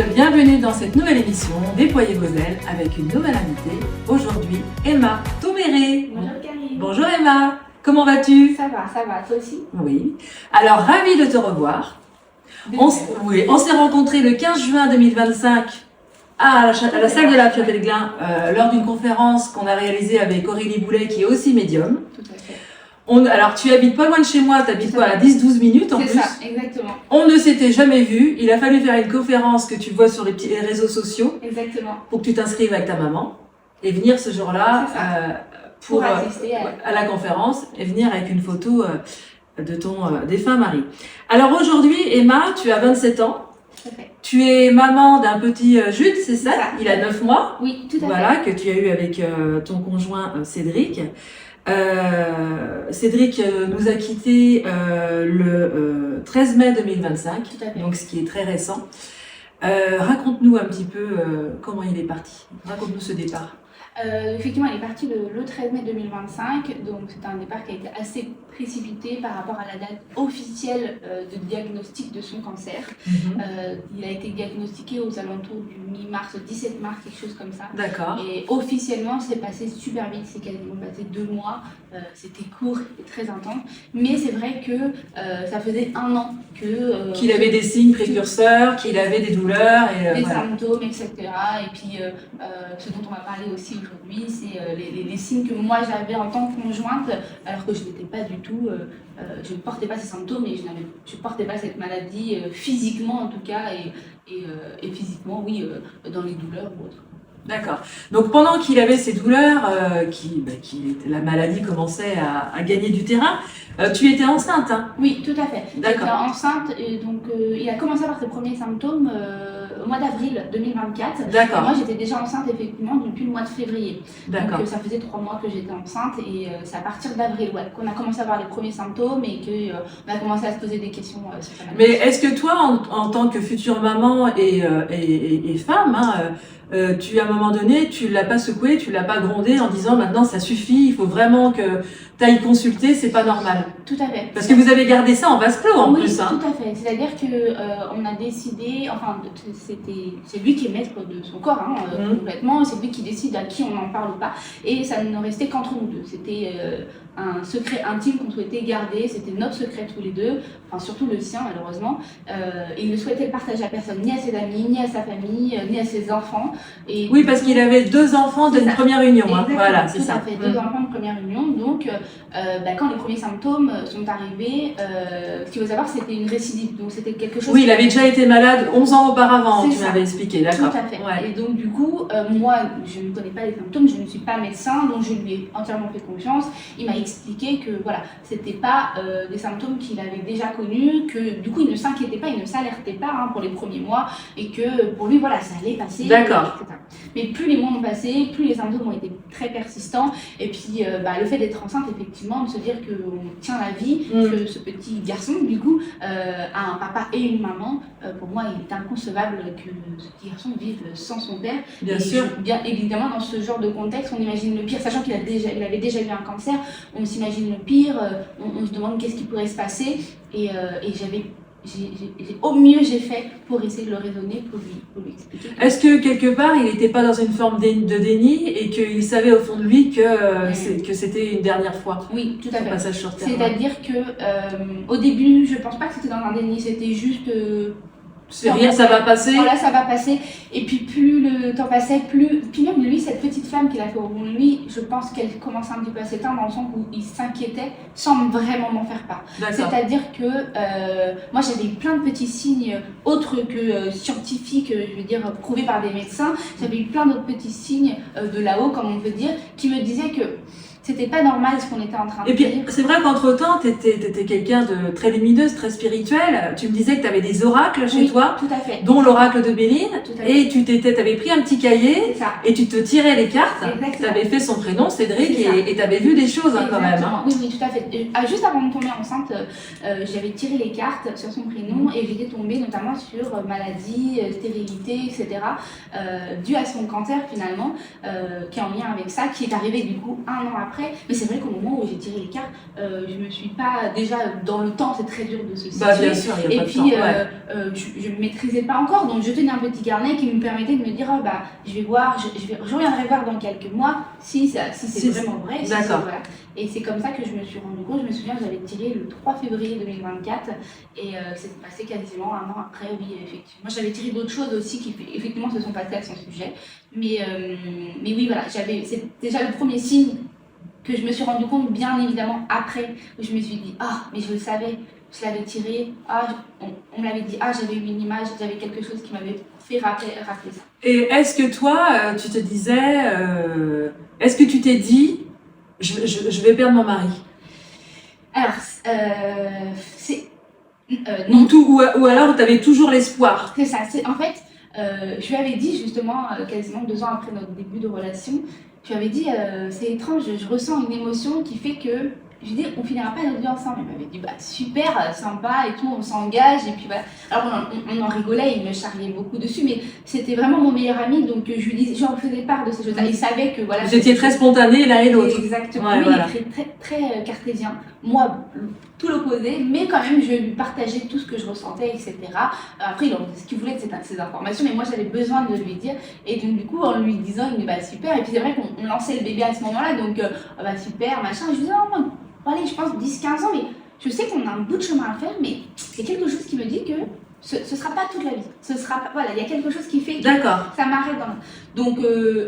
bienvenue dans cette nouvelle émission Déployez vos ailes avec une nouvelle invitée, aujourd'hui Emma Toméré. Bonjour Karine. Bonjour Emma, comment vas-tu? Ça va, toi aussi? Oui, alors ravie de te revoir. On s'est rencontrés le 15 juin 2025 à la salle de la Pierre-Pelleglin lors d'une conférence qu'on a réalisée avec Aurélie Boulet qui est aussi médium. Tout à fait. Alors tu habites pas loin de chez moi, tu habites quoi, à 10-12 minutes en plus? C'est ça, exactement. On ne s'était jamais vu, il a fallu faire une conférence que tu vois sur les réseaux sociaux. Exactement. Pour que tu t'inscrives avec ta maman et venir ce jour-là pour assister à la conférence et venir avec une photo de ton défunt mari. Alors aujourd'hui, Emma, tu as 27 ans. Tout à fait. Tu es maman d'un petit Jude, c'est ça? Il a 9 mois. Oui, tout à fait. Voilà, que tu as eu avec ton conjoint Cédric. Cédric nous a quittés le 13 mai 2025, Tout à fait. donc ce qui est très récent. Raconte-nous un petit peu comment il est parti. Raconte-nous ce départ. Effectivement, elle est partie le 13 mai 2025, donc c'est un départ qui a été assez précipité par rapport à la date officielle de diagnostic de son cancer. Il a été diagnostiqué aux alentours du mi-mars, 17 mars, quelque chose comme ça. D'accord. Et officiellement, c'est passé super vite, c'est quasiment passé 2 mois, c'était court et très intense. Mais c'est vrai que ça faisait 1 an que... qu'il avait des signes précurseurs, qu'il avait des douleurs. Et, des voilà. symptômes, etc. Et puis, ce dont on va parler aussi aujourd'hui, c'est les signes que moi j'avais en tant que conjointe, alors que je n'étais pas du tout, je ne portais pas ces symptômes et je ne portais pas cette maladie physiquement en tout cas, et physiquement, oui, dans les douleurs ou autre. D'accord. Donc pendant qu'il avait ces douleurs, la maladie commençait à gagner du terrain, tu étais enceinte, hein? Oui, tout à fait. D'accord. J'étais enceinte et donc il a commencé à avoir ses premiers symptômes au mois d'avril 2024. D'accord. Et moi j'étais déjà enceinte effectivement depuis le mois de février. D'accord. Donc ça faisait 3 mois que j'étais enceinte et c'est à partir d'avril qu'on a commencé à avoir les premiers symptômes et qu'on a commencé à se poser des questions sur la maladie. Mais est-ce que toi, en tant que future maman et femme, tu à un moment donné, tu l'as pas secoué, tu l'as pas grondé en disant maintenant ça suffit, il faut vraiment que tu ailles consulter, c'est pas normal. Tout à fait. Parce que vous avez gardé ça en vase clos en oui, plus. Hein. Tout à fait. C'est-à-dire que on a décidé, enfin c'est lui qui est maître de son corps, complètement. C'est lui qui décide à qui on en parle ou pas. Et ça ne restait qu'entre nous deux. C'était un secret intime qu'on souhaitait garder. C'était notre secret tous les deux. Enfin surtout le sien malheureusement. Il ne souhaitait le partager à personne, ni à ses amis, ni à sa famille, ni à ses enfants. Et oui, parce qu'il avait 2 enfants d'une première union. Hein. Voilà, c'est ça. Ça fait 2 enfants de première union. Donc quand les premiers symptômes sont arrivés, ce qu'il faut savoir, c'était une récidive. Donc c'était quelque chose. Oui, il avait déjà été malade 11 ans auparavant, tu m'avais expliqué, d'accord. Tout à fait. Ouais. Et donc du coup, moi, je ne connais pas les symptômes, je ne suis pas médecin, donc je lui ai entièrement fait confiance. Il m'a expliqué que voilà, c'était pas des symptômes qu'il avait déjà connus, que du coup il ne s'inquiétait pas, il ne s'alertait pas pour les premiers mois, et que pour lui voilà, ça allait passer. D'accord. Mais plus les mois ont passé, plus les symptômes ont été très persistants, et puis le fait d'être enceinte, effectivement, de se dire qu'on tient la vie, que ce petit garçon, du coup, a un papa et une maman, pour moi, il est inconcevable que ce petit garçon vive sans son père. Bien sûr. Bien évidemment, dans ce genre de contexte, on imagine le pire, sachant qu'il avait déjà eu un cancer, on s'imagine le pire, on se demande qu'est-ce qui pourrait se passer, et au mieux j'ai fait pour essayer de le raisonner, pour lui expliquer. Est-ce que quelque part il n'était pas dans une forme de déni et qu'il savait au fond de lui que c'était une dernière fois? Oui, tout à fait. Passage sur terre. C'est-à-dire que au début, je pense pas que c'était dans un déni, c'était juste. C'est rien, ça va passer. Voilà, ça va passer. Et puis plus le temps passait, puis même lui, cette petite flamme qu'il a fait au bout de lui, je pense qu'elle commençait un petit peu à s'éteindre dans le sens où il s'inquiétait sans vraiment m'en faire part. C'est-à-dire que moi j'avais plein de petits signes autres que scientifiques, je veux dire prouvés par des médecins. J'avais eu plein d'autres petits signes de là-haut, comme on peut dire, qui me disaient que c'était pas normal ce qu'on était en train de dire. Et puis, c'est vrai qu'entre-temps, tu étais quelqu'un de très lumineuse, très spirituel. Tu me disais que tu avais des oracles chez toi, tout à fait. Dont l'oracle de Béline. Et tu avais pris un petit cahier et tu te tirais les cartes. Tu avais fait son prénom, Cédric, et tu avais vu des choses quand même. Hein. Oui, tout à fait. Juste avant de tomber enceinte, j'avais tiré les cartes sur son prénom et j'étais tombée notamment sur maladie, stérilité, etc. Due à son cancer finalement, qui est en lien avec ça, qui est arrivé du coup 1 an après après. Mais c'est vrai qu'au moment où j'ai tiré les cartes, je me suis pas, déjà dans le temps, c'est très dur de se situer. Bien sûr, il y a pas de temps. Je ne maîtrisais pas encore, donc je tenais un petit carnet qui me permettait de me dire, je vais voir, je reviendrai voir dans quelques mois si c'est vraiment vrai. Voilà. Et c'est comme ça que je me suis rendu compte. Je me souviens, j'avais tiré le 3 février 2024 et c'est passé quasiment un an après, oui, effectivement. J'avais tiré d'autres choses aussi qui, effectivement, se sont passées à son sujet. Mais oui, voilà, c'est déjà le premier signe que je me suis rendu compte, bien évidemment, après, où je me suis dit, mais je le savais, je l'avais tiré, on me l'avait dit, j'avais eu une image, j'avais quelque chose qui m'avait fait rappeler ça. Et est-ce que toi, tu te disais, est-ce que tu t'es dit, je vais perdre mon mari? Alors, non. Ou alors tu avais toujours l'espoir? C'est ça, en fait, je lui avais dit justement, quasiment 2 ans après notre début de relation, je lui avais dit, c'est étrange, je ressens une émotion qui fait que, je lui ai dit, on finira pas notre vie ensemble. Il m'avait dit, super, sympa et tout, on s'engage, et puis voilà. Alors on en rigolait, il me charriait beaucoup dessus, mais c'était vraiment mon meilleur ami, donc je en faisais part de ces choses-là. Il savait que voilà. Vous étiez très spontanés l'un et l'autre. Exactement, lui, il est très, très cartésien. Moi, tout l'opposé, mais quand même, je lui partageais tout ce que je ressentais, etc. Après, ce qu'il voulait, c'était ces informations, mais moi, j'avais besoin de lui dire. Et donc, du coup, en lui disant, il me dit, super. Et puis, c'est vrai qu'on lançait le bébé à ce moment-là, donc, super, machin. Et je lui disais, non, allez, je pense 10-15 ans, mais je sais qu'on a un bout de chemin à faire, mais il y a quelque chose qui me dit que ce ne sera pas toute la vie. Voilà, il y a quelque chose qui fait que ça m'arrête dans. Donc,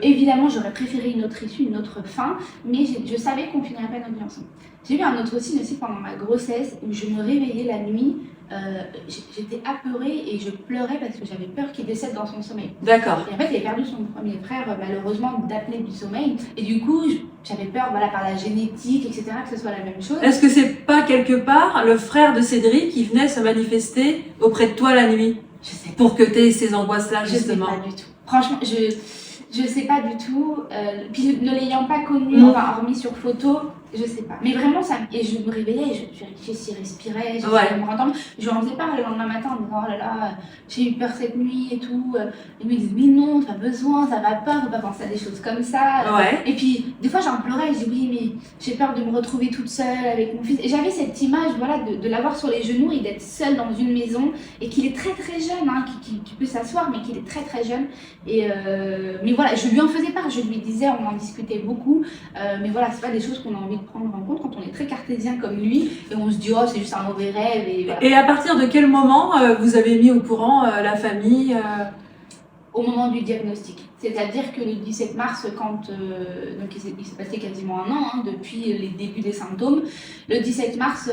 évidemment, j'aurais préféré une autre issue, une autre fin, mais je savais qu'on finirait pas notre vie ensemble. J'ai eu un autre signe aussi pendant ma grossesse où je me réveillais la nuit. J'étais apeurée et je pleurais parce que j'avais peur qu'il décède dans son sommeil. D'accord. Et en fait, il avait perdu son premier frère, malheureusement, d'apnée du sommeil. Et du coup, j'avais peur, par la génétique, etc., que ce soit la même chose. Est-ce que c'est pas quelque part le frère de Cédric qui venait se manifester auprès de toi la nuit? Je sais pas. Pour que tu aies ces angoisses-là, justement. Je sais pas du tout. Franchement, je sais pas du tout. Puis ne l'ayant pas connu, hormis sur photo, je sais pas. Mais vraiment, et je me réveillais et je réfléchissais, respirais, j'essayais de me rentendre. Je lui en faisais part le lendemain matin en me disant, oh là là, j'ai eu peur cette nuit et tout. Ils me disent, mais non, t'as besoin, ça va pas, faut pas penser à des choses comme ça. Et puis, des fois, j'en pleurais, je dis, oui, mais j'ai peur de me retrouver toute seule avec mon fils. Et j'avais cette image, de l'avoir sur les genoux et d'être seule dans une maison et qu'il est très très jeune, qui peut s'asseoir, mais qu'il est très très jeune. Mais voilà, je lui en faisais part, je lui disais, on en discutait beaucoup. Mais voilà, c'est pas des choses qu'on a envie de prendre en compte quand on est très cartésien comme lui et on se dit c'est juste un mauvais rêve et voilà. Et à partir de quel moment vous avez mis au courant la famille? Au moment du diagnostic. C'est-à-dire que le 17 mars, quand donc il s'est passé quasiment un an depuis les débuts des symptômes, le 17 mars,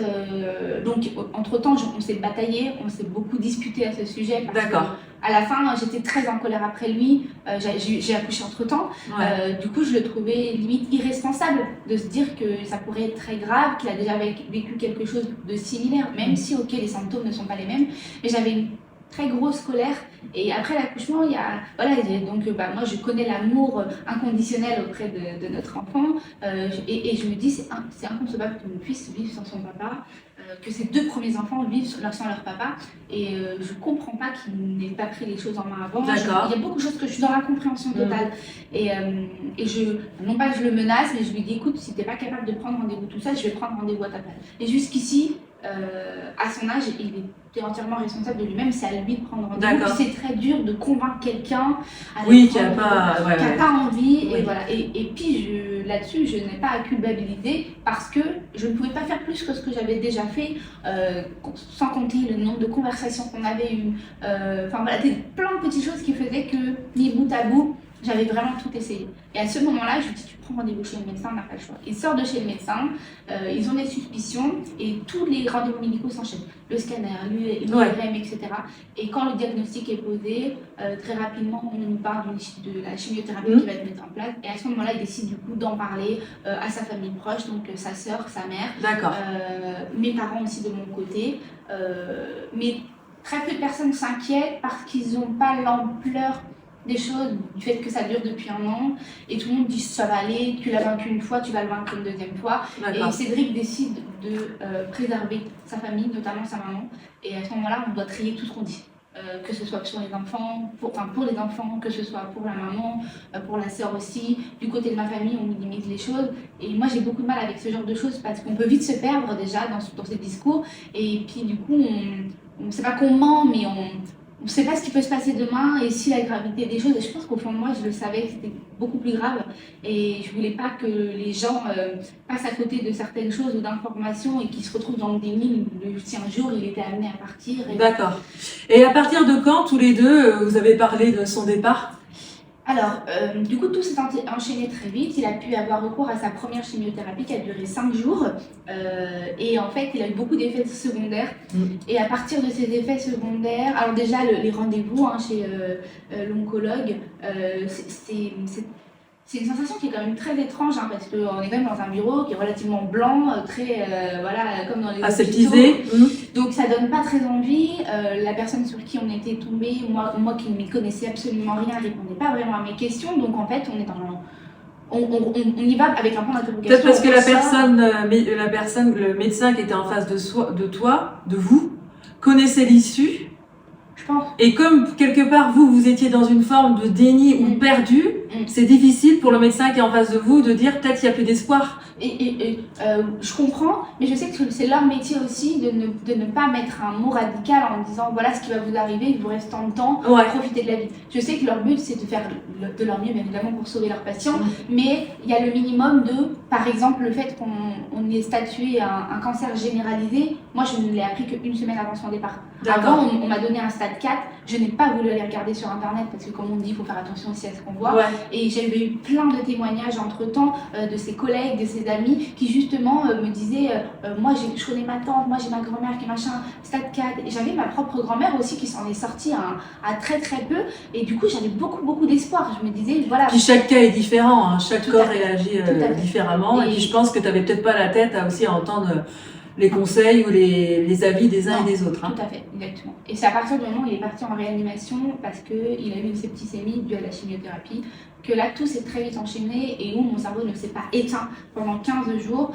donc entre-temps, on s'est bataillé, on s'est beaucoup disputé à ce sujet. D'accord. À la fin, j'étais très en colère après lui, j'ai accouché entre-temps, du coup je le trouvais limite irresponsable de se dire que ça pourrait être très grave, qu'il a déjà vécu quelque chose de similaire, même si les symptômes ne sont pas les mêmes, mais j'avais une très grosse colère. Et après l'accouchement, moi je connais l'amour inconditionnel auprès de notre enfant et je me dis c'est inconcevable qu'on puisse vivre sans son papa, que ces 2 premiers enfants vivent sans leur papa et je comprends pas qu'ils n'aient pas pris les choses en main avant. Il y a beaucoup de choses que je suis dans l'incompréhension totale et non pas que je le menace, mais je lui dis écoute, si t'es pas capable de prendre rendez-vous tout seul, je vais prendre rendez-vous à ta place. Et jusqu'ici, à son âge, il était entièrement responsable de lui-même, c'est à lui de prendre rendez-vous. C'est très dur de convaincre quelqu'un qui n'a pas envie. Et, voilà. Et puis là-dessus, je n'ai pas à culpabiliser parce que je ne pouvais pas faire plus que ce que j'avais déjà fait, sans compter le nombre de conversations qu'on avait eues. Plein de petites choses qui faisaient que, mis bout à bout, j'avais vraiment tout essayé. Et à ce moment-là, je me dis, tu prends rendez-vous chez le médecin, on n'a pas le choix. Ils sortent de chez le médecin, ils ont des suspicions et tous les rendez-vous médicaux s'enchaînent. Le scanner, l'IRM, etc. Et quand le diagnostic est posé, très rapidement, on nous parle de la chimiothérapie qui va être mise en place. Et à ce moment-là, il décide du coup d'en parler à sa famille proche, donc sa sœur, sa mère, mes parents aussi de mon côté. Mais très peu de personnes s'inquiètent parce qu'ils n'ont pas l'ampleur des choses, du fait que ça dure depuis un an, et tout le monde dit ça va aller, tu l'as vaincu une fois, tu vas le vaincre une deuxième fois. Et Cédric décide de préserver sa famille, notamment sa maman, et à ce moment-là, on doit trier tout ce qu'on dit. que ce soit sur les enfants, pour les enfants, que ce soit pour la maman, pour la sœur aussi. Du côté de ma famille, on minimise les choses. Et moi, j'ai beaucoup de mal avec ce genre de choses parce qu'on peut vite se perdre déjà dans ces discours. Et puis, du coup, on ne sait pas qu'on ment, mais on ne sait pas ce qui peut se passer demain et si la gravité des choses. Et je pense qu'au fond de moi, je le savais que c'était beaucoup plus grave. Et je ne voulais pas que les gens passent à côté de certaines choses ou d'informations et qu'ils se retrouvent dans le déni si un jour il était amené à partir. D'accord. Et à partir de quand, tous les deux, vous avez parlé de son départ ? Alors, du coup, tout s'est enchaîné très vite. Il a pu avoir recours à sa première chimiothérapie qui a duré 5 jours. Et en fait, il a eu beaucoup d'effets secondaires. Et à partir de ces effets secondaires, alors déjà, les rendez-vous chez l'oncologue, c'est une sensation qui est quand même très étrange, parce qu'on est quand même dans un bureau qui est relativement blanc, très, comme dans les aseptisé. Donc ça donne pas très envie. La personne sur qui on était tombé, moi qui ne m'y connaissais absolument rien, répondait pas vraiment à mes questions. Donc en fait, on est dans on y va avec un point d'interrogation. Peut-être parce que la personne, le médecin qui était en face de vous, connaissait l'issue. Je pense. Et comme quelque part vous étiez dans une forme de déni ou perdu, c'est difficile pour le médecin qui est en face de vous de dire peut-être qu'il n'y a plus d'espoir. Je comprends, mais je sais que c'est leur métier aussi de ne pas mettre un mot radical en disant voilà ce qui va vous arriver, il vous reste tant de temps, profitez de la vie. Je sais que leur but c'est de faire de leur mieux, bien évidemment, pour sauver leurs patients, mais il y a le minimum de, par exemple, le fait qu'on ait statué un cancer généralisé. Moi, je ne l'ai appris qu'une semaine avant son départ. Avant, on m'a donné un stade 4, je n'ai pas voulu aller regarder sur internet parce que, comme on dit, il faut faire attention aussi à ce qu'on voit. Et j'avais eu plein de témoignages entre-temps de ses collègues, de ses amis qui justement me disaient moi je connais ma tante, moi j'ai ma grand-mère qui est machin, stade 4, et j'avais ma propre grand-mère aussi qui s'en est sortie à très très peu, et du coup j'avais beaucoup d'espoir. Je me disais voilà. Puis chaque cas est différent, chaque corps réagit différemment, et puis je pense que tu n'avais peut-être pas la tête à aussi entendre les conseils ou les avis des uns et des autres. Tout à fait, exactement. Et c'est à partir du moment où il est parti en réanimation parce qu'il a eu une septicémie due à la chimiothérapie que là tout s'est très vite enchaîné et où mon cerveau ne s'est pas éteint pendant 15 jours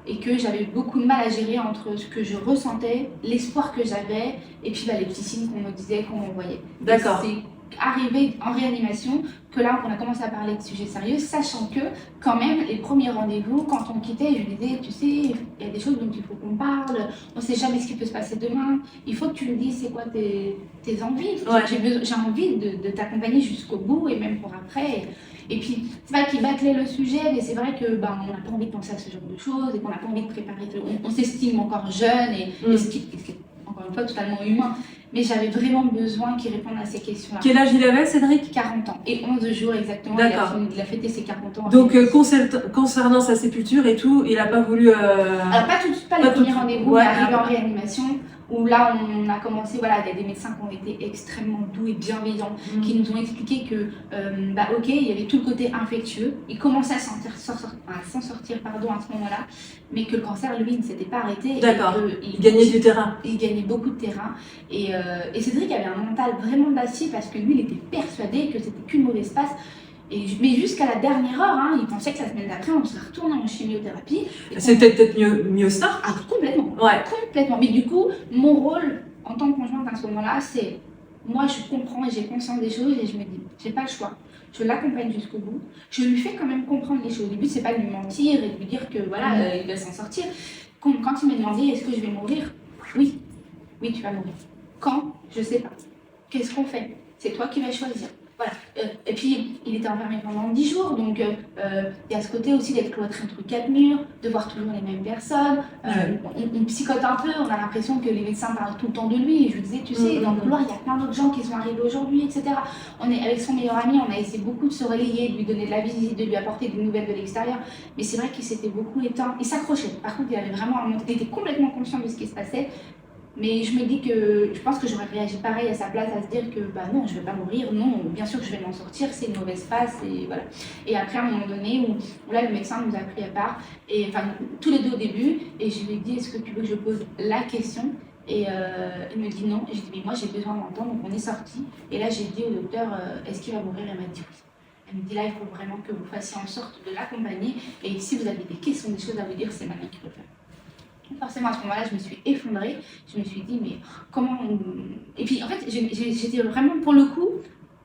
et que j'avais beaucoup de mal à gérer entre ce que je ressentais, l'espoir que j'avais et puis les petits signes qu'on me disait, qu'on m'envoyait. D'accord. Arrivé en réanimation, que là on a commencé à parler de sujets sérieux, sachant que quand même les premiers rendez-vous, quand on quittait, je lui disais tu sais, il y a des choses dont il faut qu'on parle, on ne sait jamais ce qui peut se passer demain, il faut que tu me dises c'est quoi tes envies, j'ai envie de t'accompagner jusqu'au bout et même pour après. Et puis, c'est pas qu'il bâclait le sujet, mais c'est vrai que on n'a pas envie de penser à ce genre de choses et qu'on n'a pas envie de préparer. On s'estime encore jeune et ce qui est encore une fois totalement humain. Mais j'avais vraiment besoin qu'il réponde à ces questions-là. Quel âge il avait, Cédric ? 40 ans. Et 11 jours exactement. D'accord. Il a fêté ses 40 ans. Donc, concernant sa sépulture et tout, il n'a pas voulu... Alors, pas les premiers rendez-vous, mais arrivé en réanimation, où là, on a commencé, il y a des médecins qui ont été extrêmement doux et bienveillants, qui nous ont expliqué que, ok, il y avait tout le côté infectieux, il commençait à s'en sortir à ce moment-là, mais que le cancer, lui, ne s'était pas arrêté. D'accord, il gagnait du terrain. Il gagnait beaucoup de terrain. Et Cédric avait un mental vraiment d'acier parce que lui, il était persuadé que c'était qu'une mauvaise passe. Mais jusqu'à la dernière heure, il pensait que la semaine d'après, on serait retourné en chimiothérapie. C'était peut-être mieux ça. Ah, complètement. Ouais. Complètement. Mais du coup, mon rôle en tant que conjointe à ce moment-là, c'est moi, je comprends et j'ai conscience des choses et je me dis, j'ai pas le choix. Je l'accompagne jusqu'au bout. Je lui fais quand même comprendre les choses. Le but, c'est pas de lui mentir et de lui dire que il va s'en sortir. Quand il m'a demandé, est-ce que je vais mourir ? Oui, tu vas mourir. Quand ? Je sais pas. Qu'est-ce qu'on fait ? C'est toi qui vas choisir. Voilà. Et puis, il était enfermé pendant 10 jours, donc il y a ce côté aussi d'être cloîtré entre 4 murs, de voir toujours les mêmes personnes. On psychote un peu, on a l'impression que les médecins parlent tout le temps de lui. Et je lui disais, tu sais, dans le couloir, il y a plein d'autres gens qui sont arrivés aujourd'hui, etc. On est avec son meilleur ami, on a essayé beaucoup de se relayer, de lui donner de la visite, de lui apporter des nouvelles de l'extérieur. Mais c'est vrai qu'il s'était beaucoup éteint. Il s'accrochait. Par contre, il était complètement conscient de ce qui se passait. Mais je me dis que je pense que j'aurais réagi pareil à sa place, à se dire que non, je vais pas mourir, non, bien sûr que je vais m'en sortir, c'est une mauvaise passe, et voilà. Et après, à un moment donné, où là, le médecin nous a pris à part, et enfin, tous les deux au début, et je lui ai dit, est-ce que tu veux que je pose la question ? Et il me dit non, et j'ai dit, mais moi j'ai besoin d'entendre, donc on est sortis, et là j'ai dit au docteur, est-ce qu'il va mourir ? Elle m'a dit oui. Elle me dit là, il faut vraiment que vous fassiez en sorte de l'accompagner, et si vous avez des questions, des choses à vous dire, c'est maintenant qu'il faut le faire. Forcément, à ce moment-là, je me suis effondrée. Je me suis dit, mais comment Et puis, en fait, j'étais vraiment, pour le coup,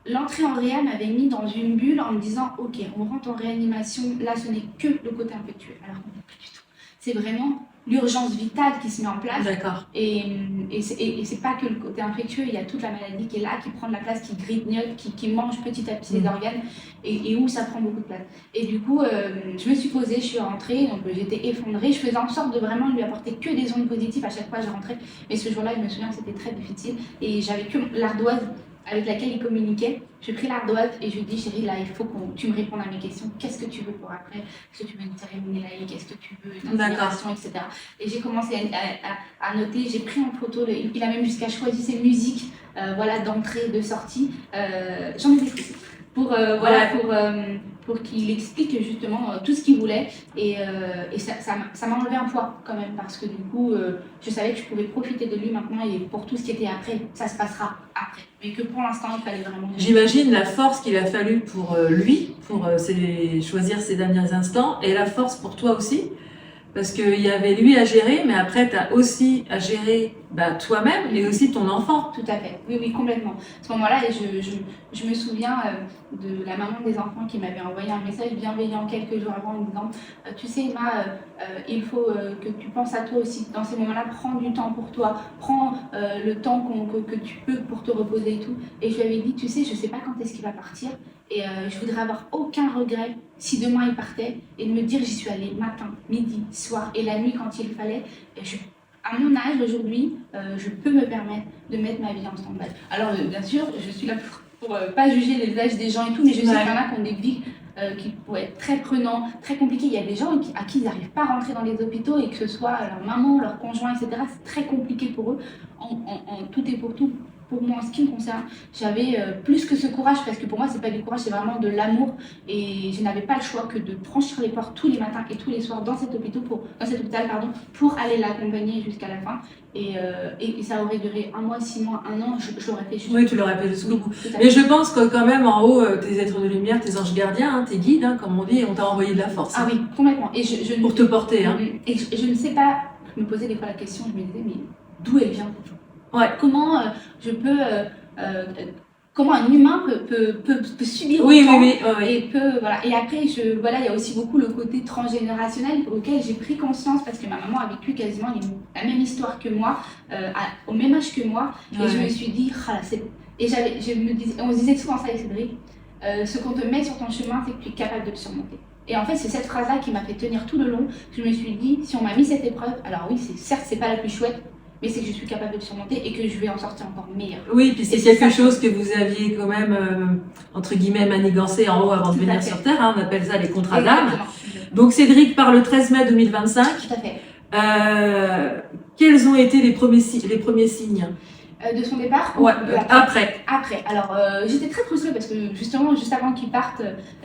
l'entrée en réa m'avait mis dans une bulle en me disant, ok, on rentre en réanimation, là, ce n'est que le côté infectieux. Alors, pas du tout. C'est vraiment l'urgence vitale qui se met en place. D'accord. Et c'est pas que le côté infectieux, il y a toute la maladie qui est là, qui prend de la place, qui grignote, qui mange petit à petit les organes et où ça prend beaucoup de place. Et du coup, je me suis posée, je suis rentrée, donc j'étais effondrée. Je faisais en sorte de vraiment lui apporter que des ondes positives à chaque fois que je rentrais. Mais ce jour-là, je me souviens que c'était très difficile et j'avais que l'ardoise avec laquelle il communiquait. J'ai pris l'ardoise et je lui ai dit, chérie, là, il faut que tu me répondes à mes questions. Qu'est-ce que tu veux pour après? Est-ce que tu veux une cérémonie laïque? Est-ce que tu veux une inspiration, etc. Et j'ai commencé à noter. J'ai pris en photo, il a même jusqu'à choisir ses musiques voilà, d'entrée, de sortie. J'en ai fait pour qu'il explique justement tout ce qu'il voulait. Et ça m'a enlevé un poids quand même, parce que du coup, je savais que je pouvais profiter de lui maintenant, et pour tout ce qui était après, ça se passera après. Mais que pour l'instant, il fallait vraiment... J'imagine la force qu'il a fallu pour lui, pour choisir ses derniers instants, et la force pour toi aussi. Parce qu'il y avait lui à gérer, mais après, tu as aussi à gérer toi-même et aussi ton enfant. Tout à fait, oui, complètement. À ce moment-là, je me souviens de la maman des enfants qui m'avait envoyé un message bienveillant quelques jours avant en me disant « Tu sais, Emma, il faut que tu penses à toi aussi. Dans ces moments-là, prends du temps pour toi. Prends le temps que tu peux pour te reposer et tout. » Et je lui avais dit « Tu sais, je ne sais pas quand est-ce qu'il va partir. Et je voudrais avoir aucun regret si demain il partait et de me dire j'y suis allée matin, midi, soir et la nuit quand il fallait. Et à mon âge aujourd'hui, je peux me permettre de mettre ma vie en stand-by. Alors bien sûr, je suis là pour pas juger les âges des gens et tout, mais je sais qu'il y en a qui ont des vies qui pourraient être très prenants, très compliquées. Il y a des gens à qui ils n'arrivent pas à rentrer dans les hôpitaux, et que ce soit leur maman, leur conjoint, etc. C'est très compliqué pour eux, en tout et pour tout. Pour moi, en ce qui me concerne, j'avais plus que ce courage, parce que pour moi, c'est pas du courage, c'est vraiment de l'amour. Et je n'avais pas le choix que de franchir les portes tous les matins et tous les soirs dans cet hôpital, pour aller l'accompagner jusqu'à la fin. Et ça aurait duré 1 mois, 6 mois, 1 an, je l'aurais fait jusqu'au bout. Oui, tu l'aurais fait jusqu'au bout. Mais je pense que quand même, en haut, tes êtres de lumière, tes anges gardiens, tes guides, comme on dit, on t'a envoyé de la force. Ah oui, complètement. Et pour te porter. Et je ne sais pas, je me posais des fois la question, je me disais, mais d'où elle vient? Ouais. Comment je peux, comment un humain peut subir autant, oui. Et voilà. Et après, il y a aussi beaucoup le côté transgénérationnel auquel j'ai pris conscience, parce que ma maman a vécu quasiment la même histoire que moi, au même âge que moi, et je me suis dit, on se disait souvent ça avec Cédric, ce qu'on te met sur ton chemin, c'est que tu es capable de le surmonter. Et en fait, c'est cette phrase-là qui m'a fait tenir tout le long. Je me suis dit, si on m'a mis cette épreuve, alors oui, certes, c'est pas la plus chouette, mais c'est que je suis capable de le surmonter et que je vais en sortir encore meilleure. Oui, puis c'est quelque chose que vous aviez quand même, entre guillemets, manigancé en haut avant de venir sur Terre. On appelle ça les contrats d'âme. Donc Cédric part le 13 mai 2025. Tout à fait. Quels ont été les premiers signes de son départ? Ouais, après. Alors, j'étais très frustrée parce que justement, juste avant qu'il parte,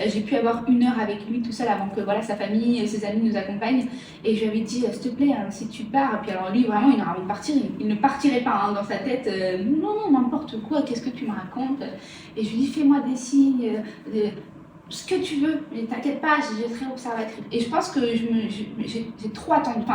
j'ai pu avoir 1 heure avec lui tout seul avant que sa famille et ses amis nous accompagnent. Et je lui avais dit, s'il te plaît, si tu pars. Et puis alors lui, vraiment, avant de partir, il ne partirait pas dans sa tête. Non, n'importe quoi, qu'est-ce que tu me racontes? Et je lui dis, fais-moi des signes, ce que tu veux, mais t'inquiète pas, je serai observatrice. Et je pense que j'ai trop attendu,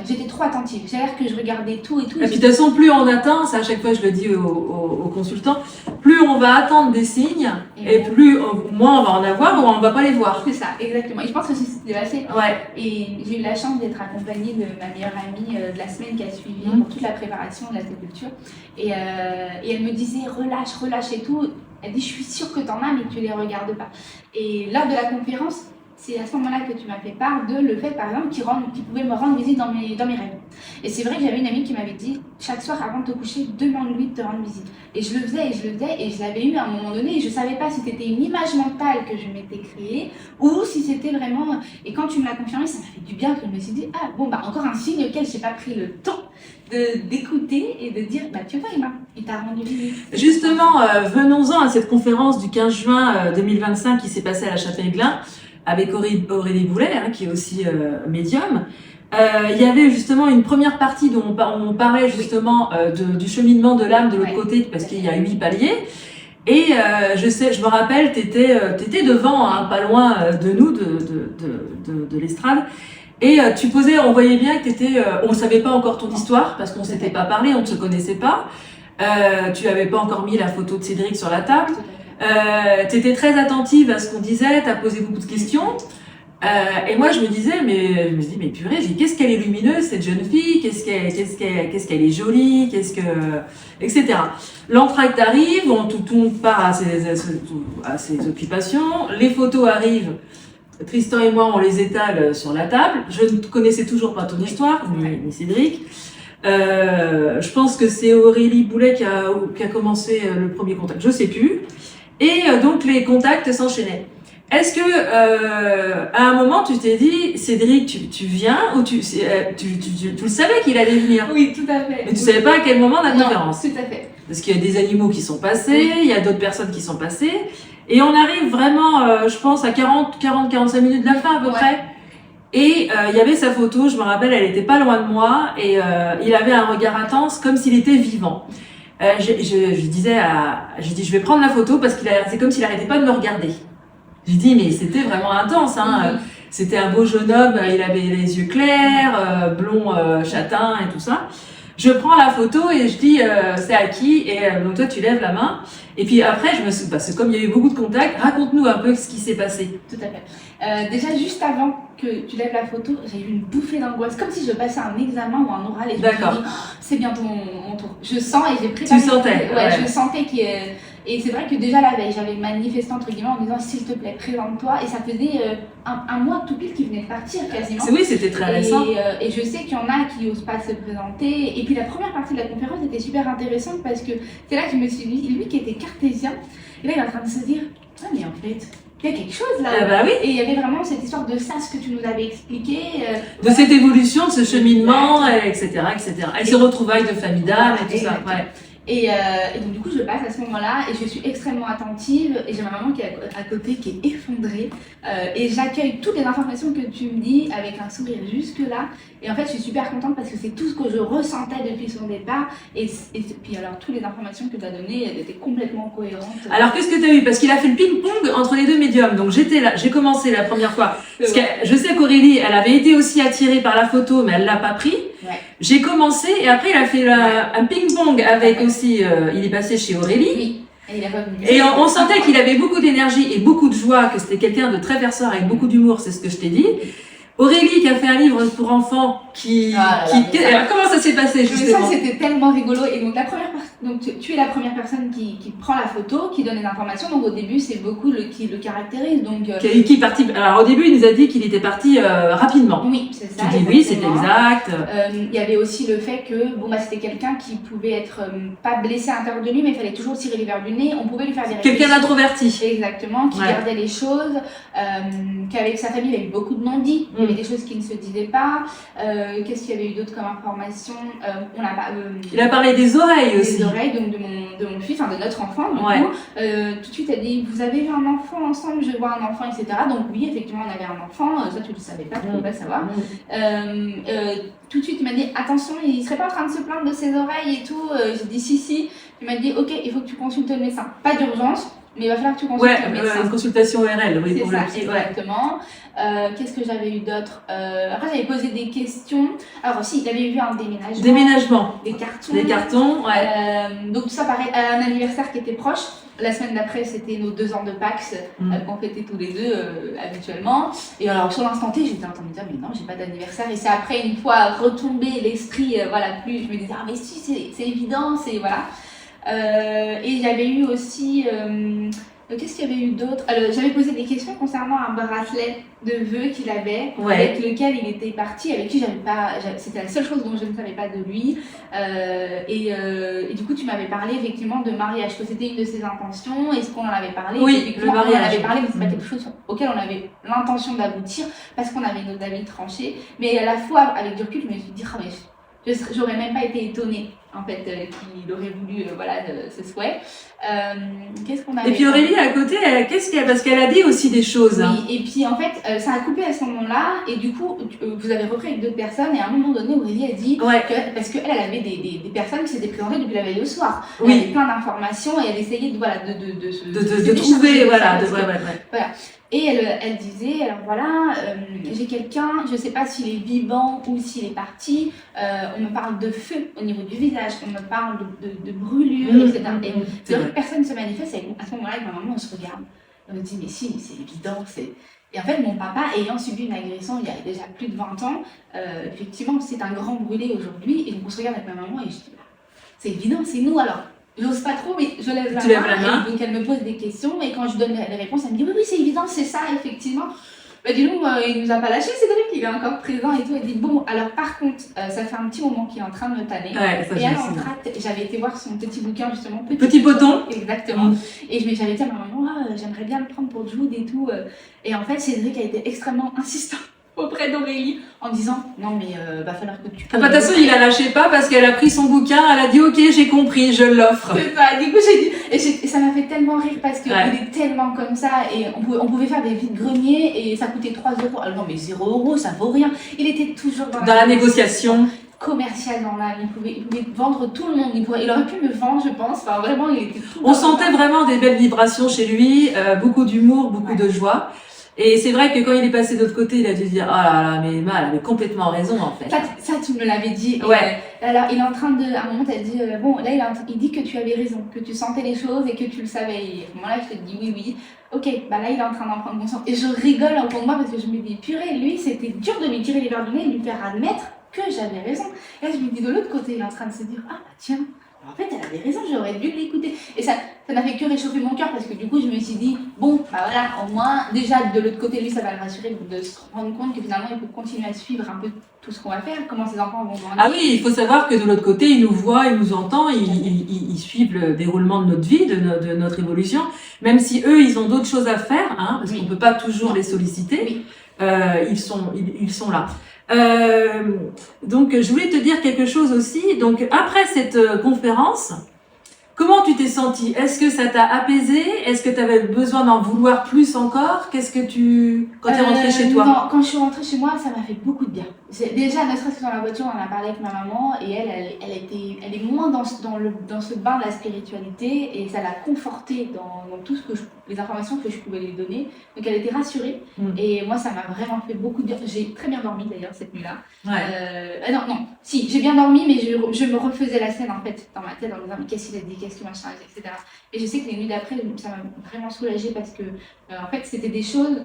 j'étais trop attentive. J'ai l'air que je regardais tout et tout. Et puis de toute façon, plus on attend, ça à chaque fois je le dis aux consultants, plus on va attendre des signes, et plus moins on va en avoir ou on va pas les voir. C'est ça, exactement. Et je pense que c'est passé. Ouais. Et j'ai eu la chance d'être accompagnée de ma meilleure amie de la semaine qui a suivi pour toute la préparation de la sépulture. Et elle me disait, relâche et tout. Elle dit, je suis sûre que t'en as, mais tu les regardes pas. Et lors de la conférence, c'est à ce moment-là que tu m'as fait part de le fait, par exemple, qu'il pouvait me rendre visite dans mes rêves. Et c'est vrai que j'avais une amie qui m'avait dit, chaque soir avant de te coucher, demande-lui de te rendre visite. Et je le faisais, et je l'avais eu à un moment donné, et je savais pas si c'était une image mentale que je m'étais créée, ou si c'était vraiment... Et quand tu me l'as confirmé, ça m'a fait du bien, que je me suis dit, encore un signe auquel j'ai pas pris le temps d'écouter et de dire, tu vois Emma, il t'a rendu visite. Justement, venons-en à cette conférence du 15 juin 2025 qui s'est passée à la Châtellerault avec Aurélie Boulet, qui est aussi médium. Il y avait justement une première partie dont on parlait justement du cheminement de l'âme de l'autre côté, parce qu'il y a 8 paliers. Et je me rappelle, t'étais devant, pas loin de nous, de l'estrade. Et tu posais, on voyait bien que t'étais, on ne savait pas encore ton histoire parce qu'on ne s'était pas parlé, on ne se connaissait pas. Tu n'avais pas encore mis la photo de Cédric sur la table. Tu étais très attentive à ce qu'on disait, tu as posé beaucoup de questions. Et moi, je me dis, mais purée, qu'est-ce qu'elle est lumineuse, cette jeune fille, qu'est-ce qu'elle est jolie, etc. L'entracte arrive, tout le monde part à ses occupations, les photos arrivent, Tristan et moi, on les étale sur la table. Je ne connaissais toujours pas ton histoire, ni Cédric. Je pense que c'est Aurélie Boulet qui a commencé le premier contact, je sais plus. Et donc, les contacts s'enchaînaient. Est-ce que à un moment tu t'es dit Cédric tu viens ou tu le savais qu'il allait venir? Oui, tout à fait. Mais tu savais pas à quel moment la conférence? Tout à fait. Parce qu'il y a des animaux qui sont passés, il y a d'autres personnes qui sont passées et on arrive vraiment je pense à 40-45 minutes de la fin à peu près. Et il y avait sa photo, je me rappelle, elle était pas loin de moi et il avait un regard intense comme s'il était vivant. Je disais je vais prendre la photo parce c'est comme s'il arrêtait pas de me regarder. J'ai dit, mais c'était vraiment intense, hein. C'était un beau jeune homme, il avait les yeux clairs, blond, châtain et tout ça. Je prends la photo et je dis, c'est à qui? Et donc toi, tu lèves la main. Et puis après, parce que comme il y a eu beaucoup de contacts, raconte-nous un peu ce qui s'est passé. Tout à fait. Déjà, juste avant que tu lèves la photo, j'ai eu une bouffée d'angoisse, comme si je passais un examen ou un oral et je me suis dit, c'est bientôt mon tour. Je sens et j'ai préparé. Tu sentais? Ouais, je sentais qu'il y a... Et c'est vrai que déjà la veille, j'avais manifesté entre guillemets en disant s'il te plaît, présente-toi. Et ça faisait un mois tout pile qui venait de partir quasiment. Oui, c'était très récent. Et je sais qu'il y en a qui n'osent pas se présenter. Et puis la première partie de la conférence était super intéressante parce que c'est là que je me suis dit, lui qui était cartésien, et là il est en train de se dire, ah mais en fait, il y a quelque chose là. Bah oui. Et il y avait vraiment cette histoire de ça, ce que tu nous avais expliqué. De cette évolution, de ce cheminement, etc. Et ce retrouvailles de famille d'âme et tout ça. Ouais. Et donc du coup je passe à ce moment-là et je suis extrêmement attentive et j'ai ma maman qui est à côté qui est effondrée et j'accueille toutes les informations que tu me dis avec un sourire jusque là et en fait je suis super contente parce que c'est tout ce que je ressentais depuis son départ et puis alors toutes les informations que tu as données elles étaient complètement cohérentes. Alors qu'est-ce que tu as eu? Parce qu'il a fait le ping-pong entre les deux médiums, donc j'étais là, j'ai commencé la première fois parce que je sais qu'Aurélie elle avait été aussi attirée par la photo mais elle l'a pas pris. Ouais. J'ai commencé et après il a fait un ping-pong avec aussi, il est passé chez Aurélie. Oui. Et, on sentait qu'il avait beaucoup d'énergie et beaucoup de joie, que c'était quelqu'un de très verseur avec beaucoup d'humour, c'est ce que je t'ai dit. Aurélie qui a fait un livre pour enfants alors, comment ça s'est passé justement? Ça c'était tellement rigolo et donc tu es la première personne qui prend la photo, qui donne les informations. Donc au début c'est beaucoup qui le caractérise. Donc qui est parti. Alors au début il nous a dit qu'il était parti rapidement. Oui, c'est ça. Tu dis oui, c'est exact. Il y avait aussi le fait que c'était quelqu'un qui pouvait être pas blessé à l'intérieur de lui, mais il fallait toujours tirer les verres du nez. On pouvait lui faire des quelqu'un d'introverti. Exactement, qui gardait les choses, qu'avec sa famille il y avait beaucoup de non-dits. Il y avait des choses qui ne se disaient pas. Qu'est-ce qu'il y avait eu d'autre comme information? Il a parlé des oreilles aussi. Des oreilles, donc de mon fils, enfin de notre enfant. Du coup, tout de suite, elle dit vous avez eu un enfant ensemble, je vois un enfant, etc. Donc oui, effectivement, on avait un enfant. Ça, tu ne le savais pas, tu ne pouvais pas le savoir. Tout de suite, il m'a dit attention, il serait pas en train de se plaindre de ses oreilles et tout. J'ai dit si. Il m'a dit ok, il faut que tu consultes le médecin. Pas d'urgence. Mais il va falloir que tu consultes le médecin. Une consultation ORL, oui, pour ça, exactement. Qu'est-ce que j'avais eu d'autre? Après, j'avais posé des questions. Alors, aussi, il avait vu un déménagement. Déménagement. Des cartons. Des cartons, ouais. Donc, tout ça, pareil, un anniversaire qui était proche. La semaine d'après, c'était nos 2 ans de Pax qu'on fêtait tous les deux habituellement. Et alors, sur l'instant T, j'étais en train de me dire, mais non, j'ai pas d'anniversaire. Et c'est après, une fois retombé l'esprit, plus, je me disais, ah, mais si, c'est évident, c'est voilà. Et j'avais eu aussi qu'est-ce qu'il y avait eu d'autre? J'avais posé des questions concernant un bracelet de vœux qu'il avait, avec lequel il était parti, avec qui c'était la seule chose dont je ne savais pas de lui. Et du coup, tu m'avais parlé effectivement de mariage, que c'était une de ses intentions. Est-ce qu'on en avait parlé? Oui, le mariage. On en avait parlé, mais c'est pas quelque chose auquel on avait l'intention d'aboutir, parce qu'on avait nos avis tranchés. Mais à la fois, avec du recul, je me suis dit, ah, mais j'aurais même pas été étonnée en fait qu'il aurait voulu ce souhait. Qu'est-ce qu'on avait? Et puis Aurélie à côté, parce qu'elle a dit aussi des choses. Oui, et puis en fait ça a coupé à ce moment-là et du coup vous avez repris avec d'autres personnes et à un moment donné Aurélie a dit que parce qu'elle avait des personnes qui s'étaient présentées depuis la veille au soir. Elle avait plein d'informations et elle essayait de trouver voilà. Et elle disait, alors voilà, j'ai quelqu'un, je ne sais pas s'il est vivant ou s'il est parti, on me parle de feu au niveau du visage, on me parle de brûlure, etc. Et personne ne se manifeste, et à ce moment-là, avec ma maman, on se regarde. On me dit, mais si, c'est évident, c'est... Et en fait, mon papa, ayant subi une agression il y a déjà plus de 20 ans, effectivement, c'est un grand brûlé aujourd'hui, et donc on se regarde avec ma maman, et je dis, c'est évident, c'est nous alors. J'ose pas trop, mais je lève la main, et donc elle me pose des questions, et quand je donne les réponses, elle me dit oui, c'est évident, c'est ça, effectivement. Bah, dis donc, il nous a pas lâché, Cédric, il est encore présent et tout. Elle dit bon, alors par contre, ça fait un petit moment qu'il est en train de me tanner. Ouais, et elle en traite, j'avais été voir son petit bouquin justement, Petit Poton. Exactement. Et j'avais dit à ma maman, j'aimerais bien le prendre pour Jude et tout. Et en fait, Cédric a été extrêmement insistant auprès d'Aurélie en disant non mais va falloir que tu... De toute façon il la lâchait pas parce qu'elle a pris son bouquin, elle a dit ok j'ai compris, je l'offre. C'est ça, du coup j'ai dit, et ça m'a fait tellement rire parce qu'il est tellement comme ça et on pouvait faire des vides-greniers et ça coûtait 3 euros. Alors non mais 0 euros ça vaut rien. Il était toujours dans la négociation commerciale dans l'âme, il pouvait vendre tout le monde, il aurait pu me vendre je pense, enfin vraiment il était tout. On sentait vraiment des belles vibrations chez lui, beaucoup d'humour, beaucoup de joie. Et c'est vrai que quand il est passé de l'autre côté, il a dû dire « Ah là là, mais Emma, elle avait complètement raison en fait. » Ça, tu me l'avais dit. Ouais. Alors, il est en train de... À un moment, tu as dit « Bon, là, il dit que tu avais raison, que tu sentais les choses et que tu le savais. » Et à ce moment-là, je te dis « Oui, oui. » Ok, bah là, il est en train d'en prendre conscience. Et je rigole au fond de moi parce que je me dis « Purée, lui, c'était dur de lui tirer les verres du nez et de lui faire admettre que j'avais raison. » Et là, je me dis de l'autre côté, il est en train de se dire « Ah, bah tiens. » En fait, elle avait raison, j'aurais dû l'écouter. Et ça n'a fait que réchauffer mon cœur parce que du coup, je me suis dit, bon, bah voilà, au moins, déjà de l'autre côté, lui, ça va le rassurer de se rendre compte que finalement, il peut continuer à suivre un peu tout ce qu'on va faire, comment ses enfants vont grandir. Ah oui, il faut savoir que de l'autre côté, il nous voit, il nous entend, ils suivent le déroulement de notre vie, de notre évolution, même si eux, ils ont d'autres choses à faire, hein, parce qu'on ne peut pas toujours les solliciter, ils sont là. Donc je voulais te dire quelque chose aussi. Donc après cette conférence, comment tu t'es sentie? Est-ce que ça t'a apaisé? Est-ce que tu avais besoin d'en vouloir plus encore? Qu'est-ce que quand tu es rentrée chez toi? Non, quand je suis rentrée chez moi, ça m'a fait beaucoup de bien. Déjà, ne serait-ce que dans la voiture, on en a parlé avec ma maman et elle est moins dans ce bain de la spiritualité et ça l'a confortée dans tout les informations que je pouvais lui donner. Donc elle était rassurée et moi, ça m'a vraiment fait beaucoup de bien. J'ai très bien dormi d'ailleurs cette nuit-là. Ouais. Non, si, j'ai bien dormi, mais je me refaisais la scène en fait dans ma tête en me disant mais qu'est-ce qu'il a dit, qu'est-ce que machin, etc. Et je sais que les nuits d'après, ça m'a vraiment soulagée parce que en fait, c'était des choses.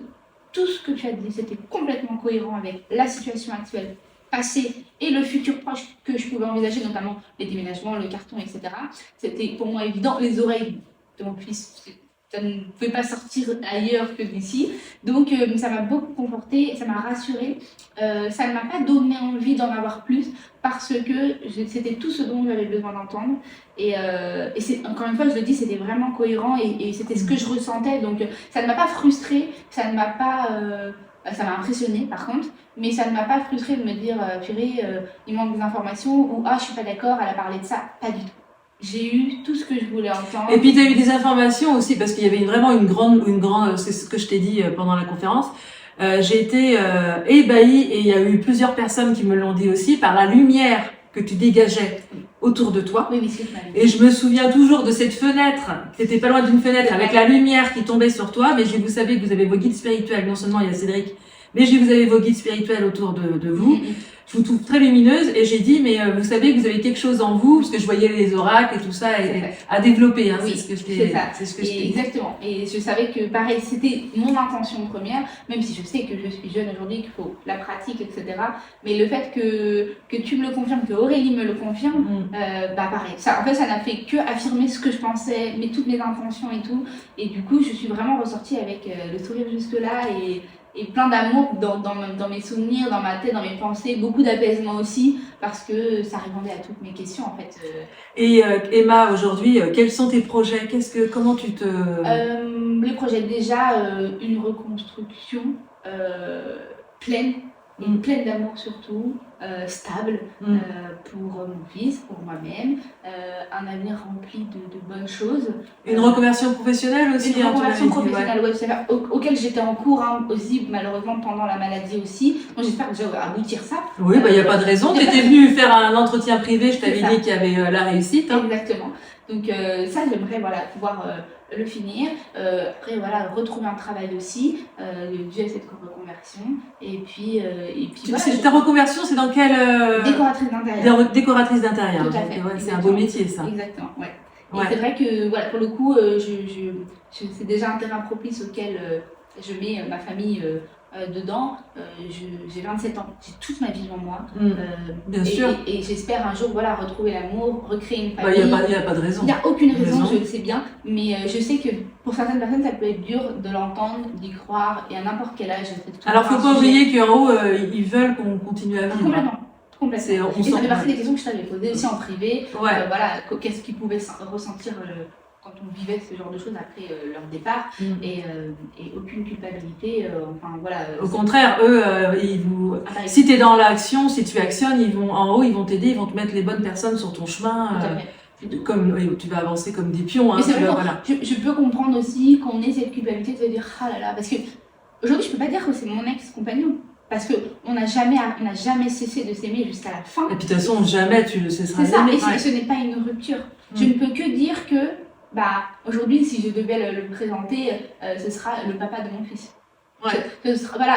Tout ce que tu as dit, c'était complètement cohérent avec la situation actuelle, passée et le futur proche que je pouvais envisager, notamment les déménagements, le carton, etc. C'était pour moi évident. Les oreilles de mon fils, ça ne pouvait pas sortir ailleurs que d'ici. Donc ça m'a beaucoup confortée, ça m'a rassurée. Ça ne m'a pas donné envie d'en avoir plus parce que c'était tout ce dont j'avais besoin d'entendre. Et encore une fois, je le dis, c'était vraiment cohérent et c'était ce que je ressentais. Donc ça ne m'a pas frustrée, ça ne m'a pas... ça m'a impressionnée par contre, mais ça ne m'a pas frustrée de me dire purée, il manque des informations ou je suis pas d'accord, elle a parlé de ça. Pas du tout. J'ai eu tout ce que je voulais entendre. Et puis tu as eu des informations aussi parce qu'il y avait vraiment une grande, c'est ce que je t'ai dit pendant la conférence. J'ai été ébahie et il y a eu plusieurs personnes qui me l'ont dit aussi par la lumière que tu dégageais autour de toi. Oui, et je me souviens toujours de cette fenêtre, qui était pas loin d'une fenêtre, avec la lumière qui tombait sur toi. Mais vous savez que vous avez vos guides spirituels, non seulement il y a Cédric, mais vous avez vos guides spirituels autour de vous. Je vous trouve très lumineuse et j'ai dit, mais vous savez que vous avez quelque chose en vous, parce que je voyais les oracles et tout ça à développer. Hein, oui, c'est ce que je t'ai exactement. Et je savais que, pareil, c'était mon intention première, même si je sais que je suis jeune aujourd'hui, qu'il faut la pratique, etc. Mais le fait que tu me le confirmes, que Aurélie me le confirme, pareil. Ça, en fait, ça n'a fait que affirmer ce que je pensais, toutes mes intentions et tout. Et du coup, je suis vraiment ressortie avec le sourire jusque-là et plein d'amour dans mes souvenirs, dans ma tête, dans mes pensées, beaucoup d'apaisement aussi, parce que ça répondait à toutes mes questions en fait. Et Emma, aujourd'hui, quels sont tes projets? Comment tu te... Les projets, déjà, une reconstruction pleine, et pleine d'amour surtout, stable pour mon fils, pour moi-même, un avenir rempli de bonnes choses. Une reconversion professionnelle aussi. Une reconversion professionnelle, auquel j'étais en cours aussi, malheureusement pendant la maladie aussi. Donc j'espère que je vais aboutir ça. Oui, il n'y a pas de raison. Tu étais venue faire un entretien privé, je t'avais dit qu'il y avait la réussite. Hein. Exactement. Donc ça, j'aimerais pouvoir le finir. Après, voilà, retrouver un travail aussi, dû à cette reconversion. Et puis voilà. Ta reconversion, c'est dans quelle décoratrice d'intérieur. Décoratrice d'intérieur. Tout à fait. Ouais, c'est un beau métier, ça. Exactement, ouais. Et c'est vrai que, voilà, pour le coup, c'est déjà un terrain propice auquel je mets ma famille dedans. J'ai 27 ans, j'ai toute ma vie devant moi. Bien sûr. Et j'espère un jour, voilà, retrouver l'amour, recréer une famille. Il n'y a pas de raison. Il n'y a aucune raison, je le sais bien. Mais je sais que pour certaines personnes, ça peut être dur de l'entendre, d'y croire, et à n'importe quel âge. Alors, il ne faut pas oublier qu'en haut, ils veulent qu'on continue à vivre. Complètement. Et ça fait partie des questions que je t'avais posées aussi en privé. Voilà, qu'est-ce qu'ils pouvaient ressentir quand on vivait ce genre de choses après leur départ. Et aucune culpabilité. Enfin, voilà, au contraire, eux, si tu es dans l'action, si tu actionnes, en haut, ils vont t'aider, ils vont te mettre les bonnes personnes sur ton chemin. Comme tu vas avancer comme des pions. Mais c'est vrai, je peux comprendre aussi qu'on ait cette culpabilité de se dire ah là là, parce que aujourd'hui je peux pas dire que c'est mon ex-compagnon. Parce qu'on n'a jamais cessé de s'aimer jusqu'à la fin. Et puis de toute façon, jamais tu le cesseras d'aimer. C'est ça, et ce n'est pas une rupture. Je ne peux que dire que, aujourd'hui, si je devais le présenter, ce sera le papa de mon fils. Voilà,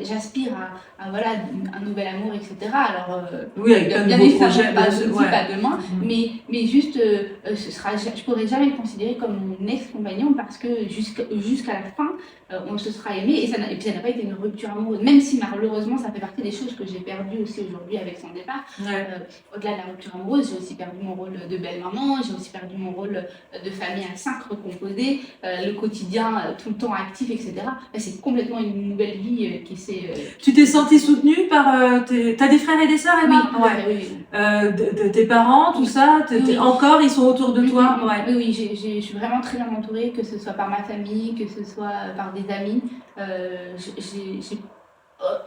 j'aspire à voilà, un nouvel amour, etc. Alors, oui, avec bien évidemment, pas demain, mais juste, je pourrais jamais le considérer comme mon ex-compagnon parce que jusqu'à la fin, on se sera aimé et puis ça n'a pas été une rupture amoureuse, même si malheureusement ça fait partie des choses que j'ai perdues aussi aujourd'hui avec son départ. Au-delà de la rupture amoureuse, j'ai aussi perdu mon rôle de belle-maman, j'ai aussi perdu mon rôle de famille à 5 recomposée, le quotidien tout le temps actif, etc. C'est complètement une nouvelle vie qui s'est... Tu t'es sentie soutenue par... T'as des frères et des sœurs, Emma? Oui. Tes parents, tout ça, encore, ils sont autour de toi? Oui, je suis vraiment très bien entourée, que ce soit par ma famille, que ce soit par des amis. J'ai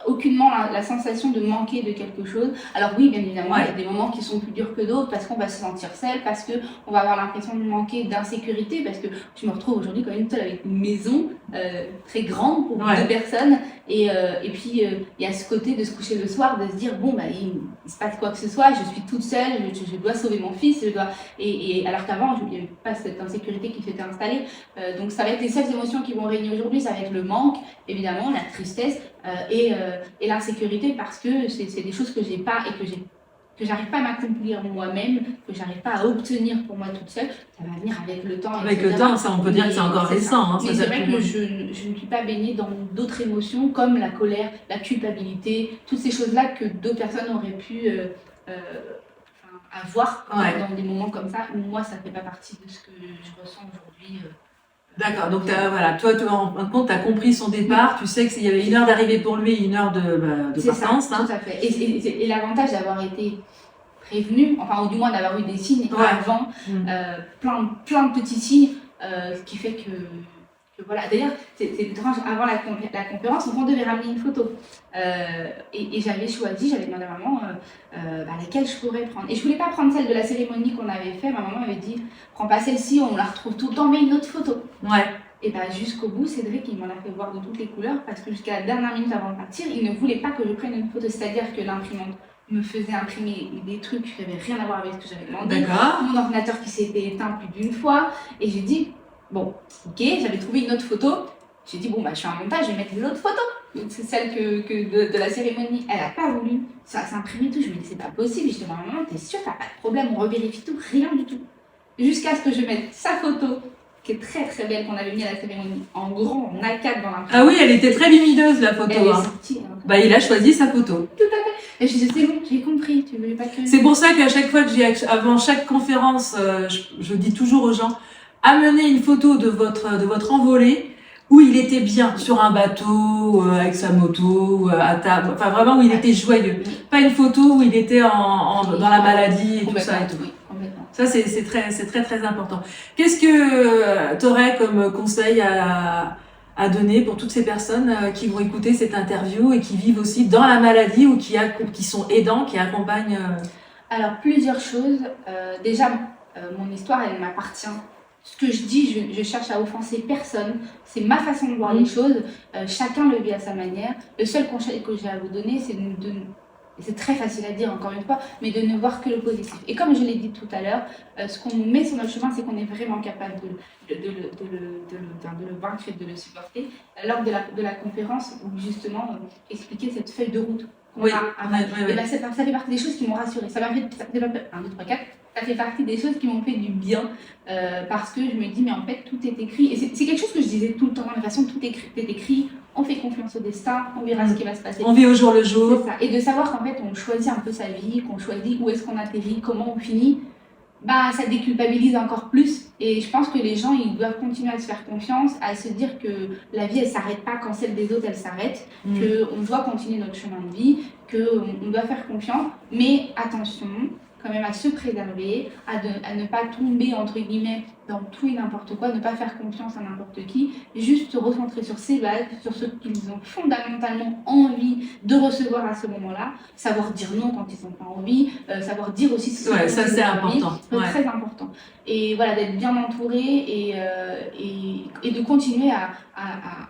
aucunement la sensation de manquer de quelque chose. Alors oui, bien évidemment, il y a des moments qui sont plus durs que d'autres parce qu'on va se sentir seul, parce qu'on va avoir l'impression de manquer d'insécurité, parce que je me retrouve aujourd'hui quand même seule avec une maison très grande pour 2 personnes. Et puis, il y a ce côté de se coucher le soir, de se dire, bon, il se passe quoi que ce soit, je suis toute seule, je dois sauver mon fils, et alors qu'avant, il n'y avait pas cette insécurité qui s'était installée. Donc ça va être les seules émotions qui vont régner aujourd'hui, ça va être le manque, évidemment, la tristesse, et l'insécurité, parce que c'est des choses que j'ai pas et que j'arrive pas à m'accomplir moi-même, que j'arrive pas à obtenir pour moi toute seule. Ça va venir avec le temps. Avec le temps, ça, on peut dire que c'est encore récent. Mais c'est vrai que je ne suis pas baignée dans d'autres émotions comme la colère, la culpabilité, toutes ces choses-là que d'autres personnes auraient pu avoir dans des moments comme ça. Moi, ça fait pas partie de ce que je ressens aujourd'hui. D'accord, donc toi, en fin de compte, tu as compris son départ, tu sais qu'il y avait 1 heure d'arrivée pour lui, 1 heure de partance. C'est ça, tout à fait. Et l'avantage d'avoir été prévenu, enfin, ou du moins d'avoir eu des signes avant, plein de petits signes, ce qui fait que voilà. D'ailleurs, c'est étrange, avant la conférence, on devait ramener une photo. Et j'avais demandé à maman laquelle je pourrais prendre. Et je voulais pas prendre celle de la cérémonie qu'on avait fait. Ma maman avait dit, prends pas celle-ci, on la retrouve tout le temps, mais une autre photo. Et jusqu'au bout, Cédric, il m'en a fait voir de toutes les couleurs, parce que jusqu'à la dernière minute avant de partir, il ne voulait pas que je prenne une photo. C'est-à-dire que l'imprimante me faisait imprimer des trucs qui n'avaient rien à voir avec ce que j'avais demandé. Mon ordinateur qui s'était éteint plus d'une fois. Et j'ai dit, bon, ok, j'avais trouvé une autre photo. J'ai dit, je fais un montage, je vais mettre l'autre photo. C'est celle de la cérémonie. Elle n'a pas voulu. Ça s'imprimait tout. Je me dis, c'est pas possible. Je dis, maman, t'es sûre, t'as pas de problème, on revérifie tout, rien du tout. Jusqu'à ce que je mette sa photo, qui est très très belle, qu'on avait mis à la cérémonie, en grand, en A4 dans l'imprimante. Ah oui, elle était très lumineuse, la photo. Elle est sortie. Il a choisi sa photo. Tout à fait. Et je dis, c'est bon, j'ai compris, tu voulais pas que... C'est pour ça qu'à chaque fois avant chaque conférence, je dis toujours aux gens, amenez une photo de votre envolée où il était bien, sur un bateau, avec sa moto, à table, enfin vraiment où il était joyeux. Pas une photo où il était dans la maladie et tout ça et tout. Ça, c'est très très important. Qu'est-ce que tu aurais comme conseil à donner pour toutes ces personnes qui vont écouter cette interview et qui vivent aussi dans la maladie ou qui sont aidants, qui accompagnent Alors, plusieurs choses. Déjà, mon histoire, elle m'appartient. Ce que je dis, je cherche à offenser personne. C'est ma façon de voir les choses. Chacun le vit à sa manière. Le seul conseil que j'ai à vous donner, c'est de Et c'est très facile à dire, encore une fois, mais de ne voir que le positif. Et comme je l'ai dit tout à l'heure, ce qu'on nous met sur notre chemin, c'est qu'on est vraiment capable de le vaincre et de le supporter. Lors de la conférence, où justement, expliquer cette feuille de route qu'on a avant. Et ben, ça fait partie des choses qui m'ont rassurée. Ça fait partie des choses qui m'ont fait du bien, parce que je me dis, mais en fait, tout est écrit. Et c'est quelque chose que je disais tout le temps, de toute façon, tout est écrit. On fait confiance au destin, on verra ce qui va se passer. On vit au jour le jour. C'est ça. Et de savoir qu'en fait, on choisit un peu sa vie, qu'on choisit où est-ce qu'on atterrit, comment on finit, bah, ça déculpabilise encore plus. Et je pense que les gens, ils doivent continuer à se faire confiance, à se dire que la vie, elle ne s'arrête pas quand celle des autres, elle s'arrête, qu'on doit continuer notre chemin de vie, qu'on doit faire confiance. Mais attention, quand même à se préserver, à ne pas tomber, entre guillemets, dans tout et n'importe quoi, ne pas faire confiance à n'importe qui, juste se recentrer sur ses bases, sur ce qu'ils ont fondamentalement envie de recevoir à ce moment-là, savoir dire non quand ils n'ont pas envie, savoir dire aussi ce qu'ils ça c'est important. C'est très important. Et voilà, d'être bien entouré et de continuer à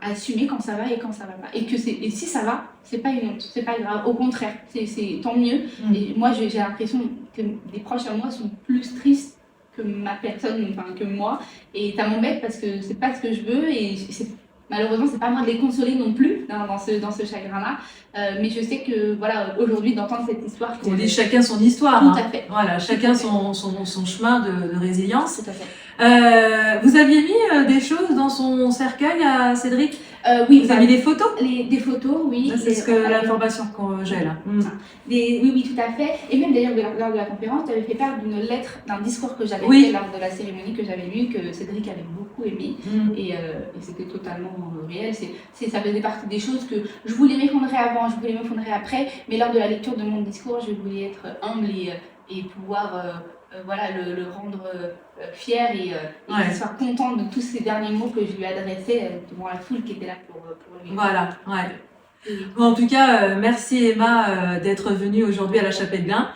assumer quand ça va et quand ça va pas. Et si ça va, c'est pas une honte, c'est pas grave, au contraire, c'est tant mieux. Et moi, j'ai l'impression que des proches à moi sont plus tristes que ma personne, enfin que moi, et ça m'embête parce que c'est pas ce que je veux, et malheureusement c'est pas moi de les consoler non plus dans ce chagrin-là, mais je sais que voilà, aujourd'hui d'entendre cette histoire, on dit chacun son histoire, tout à fait, voilà, chacun son chemin de résilience. Tout à fait. Vous aviez mis des choses dans son cercueil à Cédric? Oui, vous avez mis des photos? Des photos, oui. C'est l'information que j'ai là. Oui, tout à fait. Et même d'ailleurs, lors de la conférence, tu avais fait part d'une lettre, d'un discours que j'avais fait lors de la cérémonie que j'avais lu, que Cédric avait beaucoup aimé. Et c'était totalement réel. Ça faisait partie des choses que je voulais m'effondrer avant, je voulais m'effondrer après. Mais lors de la lecture de mon discours, je voulais être humble et pouvoir le rendre fier et qu'il soit content de tous ces derniers mots que je lui adressais devant la foule qui était là pour lui. Voilà, Bon, en tout cas, merci Emma d'être venue aujourd'hui à la Chapelle-Glin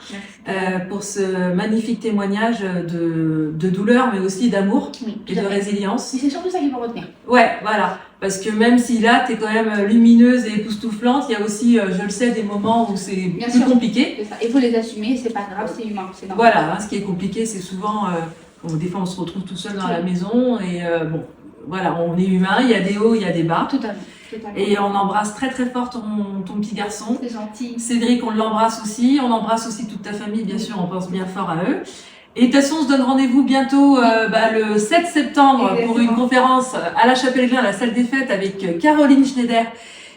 pour ce magnifique témoignage de douleur, mais aussi d'amour et de résilience. Et c'est surtout ça qu'il faut retenir. Ouais, voilà. Parce que même si là, tu es quand même lumineuse et époustouflante, il y a aussi, je le sais, des moments où c'est plus compliqué. C'est ça. Il faut les assumer, c'est pas grave, c'est humain. Voilà, ce qui est compliqué, c'est souvent, des fois on se retrouve tout seul dans la maison et voilà, on est humain, il y a des hauts, il y a des bas. Totalement. Et on embrasse très très fort ton petit garçon. C'est gentil. Cédric, on l'embrasse aussi. On embrasse aussi toute ta famille, bien sûr, on pense bien fort à eux. Et de toute façon, on se donne rendez-vous bientôt le 7 septembre pour une conférence à la Chapelle-Glin, à la salle des fêtes, avec Caroline Schneider,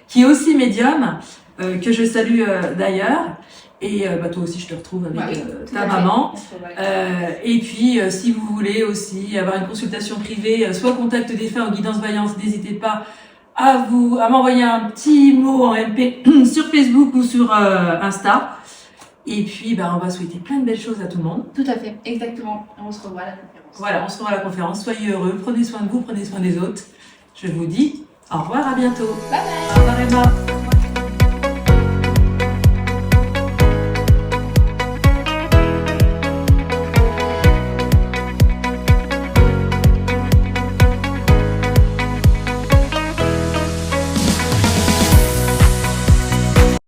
qui est aussi médium, que je salue d'ailleurs. Et toi aussi, je te retrouve avec ta maman. Et puis, si vous voulez aussi avoir une consultation privée, soit Contact Défunt ou Guidance Vaillance, n'hésitez pas à m'envoyer un petit mot en MP sur Facebook ou sur Insta. Et puis, on va souhaiter plein de belles choses à tout le monde. Tout à fait, exactement. On se revoit à la conférence. Voilà, on se revoit à la conférence. Soyez heureux, prenez soin de vous, prenez soin des autres. Je vous dis au revoir, à bientôt. Bye bye. Au revoir Emma.